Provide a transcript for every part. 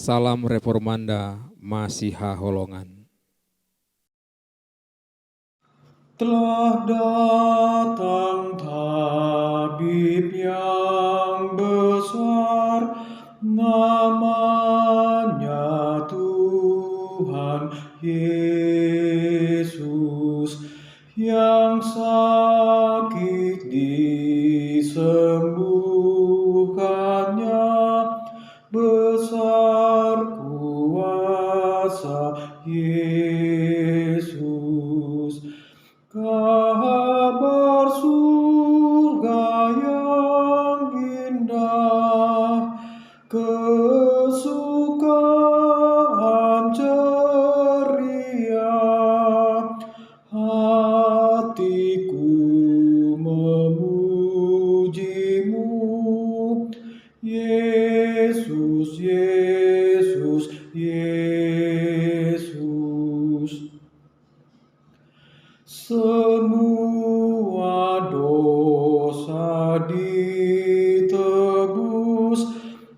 Salam Reformanda Masiha Holongan. Telah datang tabib yang besar, namanya Tuhan Yesus, yang sakit disembuhkannya, besar kuasa Yesus. Kabar surga yang indah, kesukaan ceria, hatiku memujimu, Yesus, Yesus, Yesus. Semua dosa ditebus,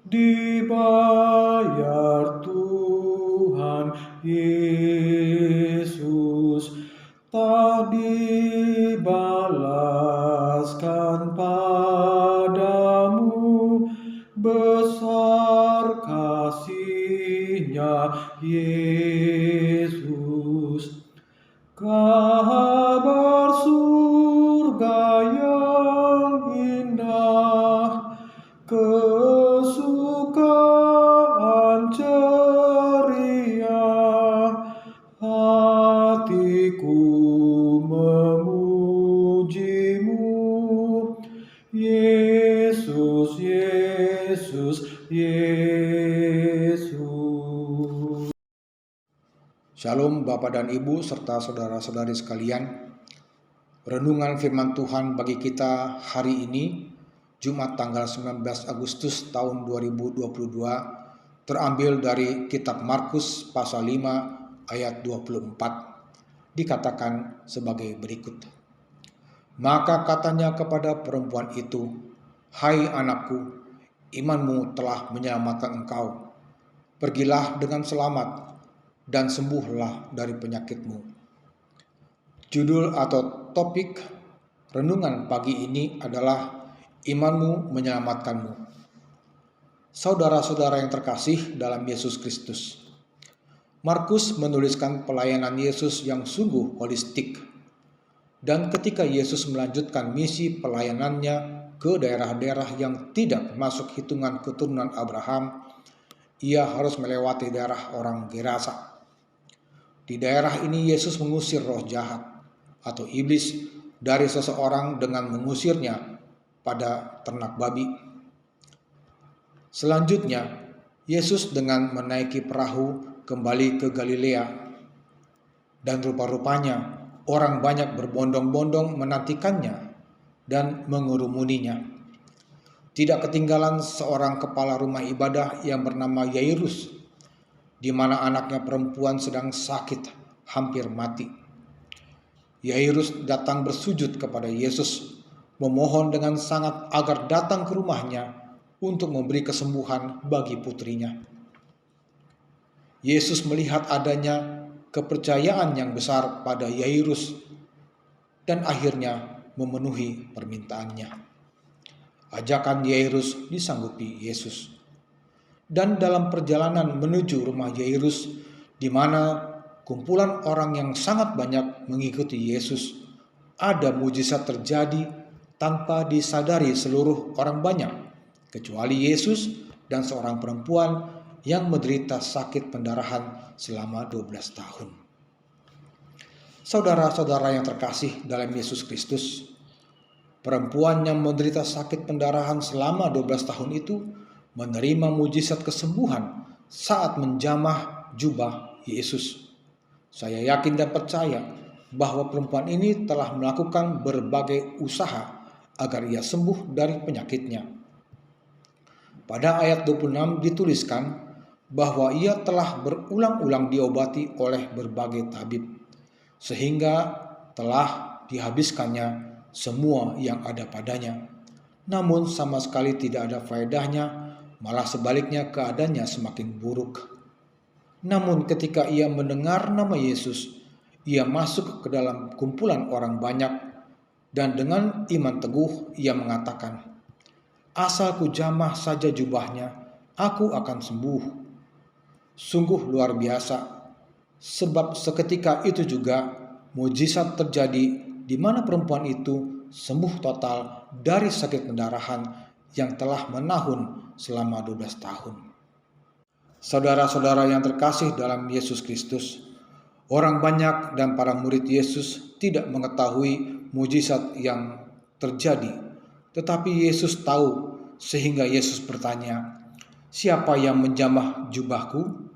dibayar Tuhan Yesus, tak dibalaskan padamu, besar kasih-Nya Yesus. Kabar surga yang indah, kesukaan ceria, hatiku memujimu, Yesus, Yesus, Yesus. Shalom Bapak dan Ibu serta saudara-saudari sekalian. Renungan firman Tuhan bagi kita hari ini, Jumat tanggal 19 Agustus tahun 2022, terambil dari kitab Markus pasal 5 ayat 24. Dikatakan sebagai berikut. Maka katanya kepada perempuan itu, "Hai anakku, imanmu telah menyelamatkan engkau. Pergilah dengan selamat dan sembuhlah dari penyakitmu." Judul atau topik renungan pagi ini adalah imanmu menyelamatkanmu. Saudara-saudara yang terkasih dalam Yesus Kristus, Markus menuliskan pelayanan Yesus yang sungguh holistik. Dan ketika Yesus melanjutkan misi pelayanannya ke daerah-daerah yang tidak masuk hitungan keturunan Abraham, ia harus melewati daerah orang Gerasa. Di daerah ini Yesus mengusir roh jahat atau iblis dari seseorang dengan mengusirnya pada ternak babi. Selanjutnya, Yesus dengan menaiki perahu kembali ke Galilea. Dan rupa-rupanya orang banyak berbondong-bondong menantikannya dan mengerumuninya. Tidak ketinggalan seorang kepala rumah ibadah yang bernama Yairus, di mana anaknya perempuan sedang sakit, hampir mati. Yairus datang bersujud kepada Yesus, memohon dengan sangat agar datang ke rumahnya untuk memberi kesembuhan bagi putrinya. Yesus melihat adanya kepercayaan yang besar pada Yairus dan akhirnya memenuhi permintaannya. Ajakan Yairus disanggupi Yesus. Dan dalam perjalanan menuju rumah Yairus, di mana kumpulan orang yang sangat banyak mengikuti Yesus, ada mujizat terjadi tanpa disadari seluruh orang banyak, kecuali Yesus dan seorang perempuan yang menderita sakit pendarahan selama 12 tahun. Saudara-saudara yang terkasih dalam Yesus Kristus, perempuan yang menderita sakit pendarahan selama 12 tahun itu menerima mujizat kesembuhan saat menjamah jubah Yesus. Saya yakin dan percaya bahwa perempuan ini telah melakukan berbagai usaha agar ia sembuh dari penyakitnya. Pada ayat 26 dituliskan bahwa ia telah berulang-ulang diobati oleh berbagai tabib, sehingga telah dihabiskannya semua yang ada padanya. Namun sama sekali tidak ada faedahnya malah sebaliknya keadaannya semakin buruk. Namun ketika ia mendengar nama Yesus, ia masuk ke dalam kumpulan orang banyak dan dengan iman teguh ia mengatakan, "Asal ku jamah saja jubahnya, aku akan sembuh." Sungguh luar biasa, sebab seketika itu juga mujizat terjadi di mana perempuan itu sembuh total dari sakit pendarahan yang telah menahun selama 12 tahun. Saudara-saudara yang terkasih dalam Yesus Kristus, orang banyak dan para murid Yesus tidak mengetahui mujizat yang terjadi, tetapi Yesus tahu sehingga Yesus bertanya, "Siapa yang menjamah jubahku?"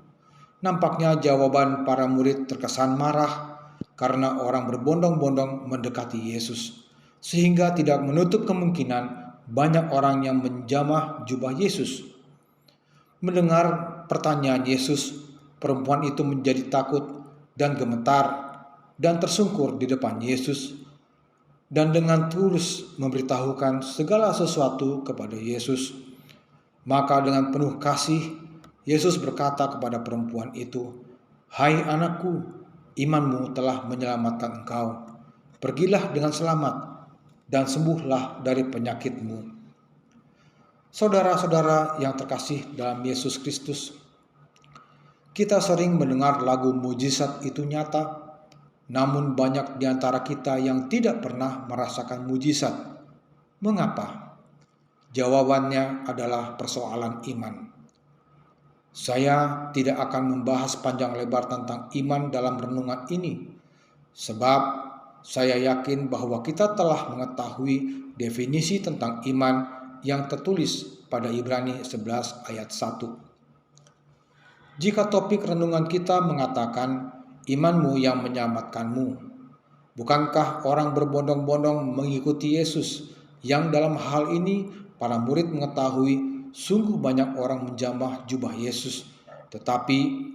Nampaknya jawaban para murid terkesan marah karena orang berbondong-bondong mendekati Yesus, sehingga tidak menutup kemungkinan banyak orang yang menjamah jubah Yesus. Mendengar pertanyaan Yesus, perempuan itu menjadi takut dan gemetar dan tersungkur di depan Yesus, dan dengan tulus memberitahukan segala sesuatu kepada Yesus. Maka dengan penuh kasih, Yesus berkata kepada perempuan itu, "Hai anakku, imanmu telah menyelamatkan engkau. Pergilah dengan selamat dan sembuhlah dari penyakitmu." Saudara-saudara yang terkasih dalam Yesus Kristus, kita sering mendengar lagu mujizat itu nyata, namun banyak di antara kita yang tidak pernah merasakan mujizat. Mengapa? Jawabannya adalah persoalan iman. Saya tidak akan membahas panjang lebar tentang iman dalam renungan ini, sebab saya yakin bahwa kita telah mengetahui definisi tentang iman yang tertulis pada Ibrani 11 ayat 1. Jika topik renungan kita mengatakan imanmu yang menyelamatkanmu, bukankah orang berbondong-bondong mengikuti Yesus yang dalam hal ini para murid mengetahui sungguh banyak orang menjamah jubah Yesus, tetapi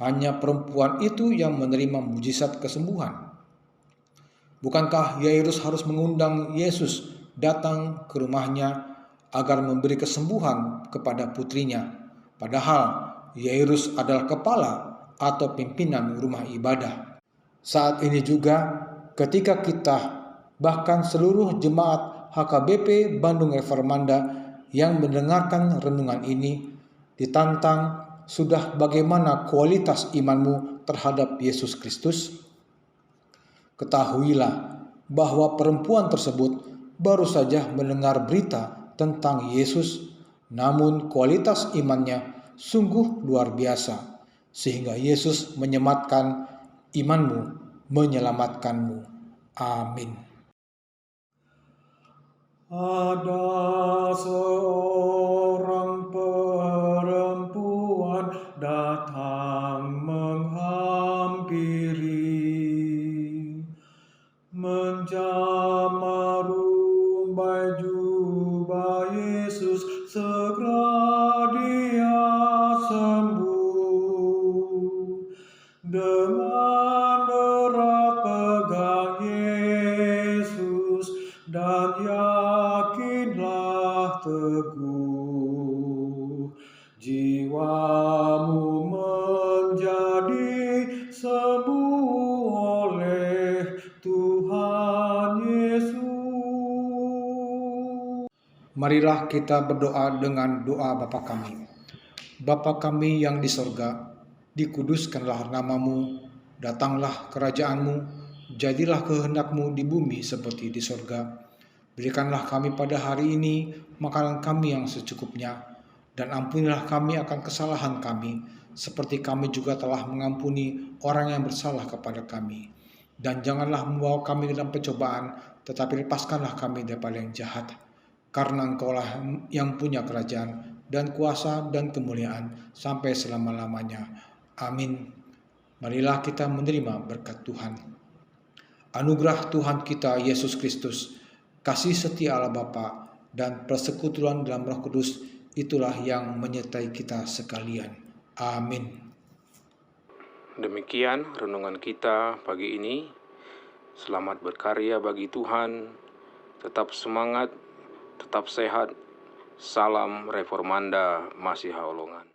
hanya perempuan itu yang menerima mujizat kesembuhan? Bukankah Yairus harus mengundang Yesus datang ke rumahnya agar memberi kesembuhan kepada putrinya, padahal Yairus adalah kepala atau pimpinan rumah ibadah? Saat ini juga ketika kita, bahkan seluruh jemaat HKBP Bandung Reformanda yang mendengarkan renungan ini, ditantang sudah bagaimana kualitas imanmu terhadap Yesus Kristus? Ketahuilah bahwa perempuan tersebut baru saja mendengar berita tentang Yesus, namun kualitas imannya sungguh luar biasa, sehingga Yesus menyematkan, "Imanmu menyelamatkanmu." Amin. Ada seorang perempuan datang menghampiri, menjamah rumbai jubah Yesus, segera dia sembuh. Dengan erat pegang Yesus dan yakinlah teguh, jiwamu menjadi sembuh oleh Tuhan Yesus. Marilah kita berdoa dengan doa Bapa kami. Bapa kami yang di sorga, dikuduskanlah namamu, datanglah kerajaanmu, jadilah kehendakmu di bumi seperti di sorga. Berikanlah kami pada hari ini makanan kami yang secukupnya, dan ampunilah kami akan kesalahan kami, seperti kami juga telah mengampuni orang yang bersalah kepada kami. Dan janganlah membawa kami ke dalam pencobaan, tetapi lepaskanlah kami daripada yang jahat. Karena Engkaulah yang punya kerajaan dan kuasa dan kemuliaan sampai selama-lamanya. Amin. Marilah kita menerima berkat Tuhan. Anugerah Tuhan kita Yesus Kristus, kasih setia Allah Bapa, dan persekutuan dalam Roh Kudus, itulah yang menyertai kita sekalian. Amin. Demikian renungan kita pagi ini. Selamat berkarya bagi Tuhan. Tetap semangat, tetap sehat, Salam Reformanda Masihaolongan.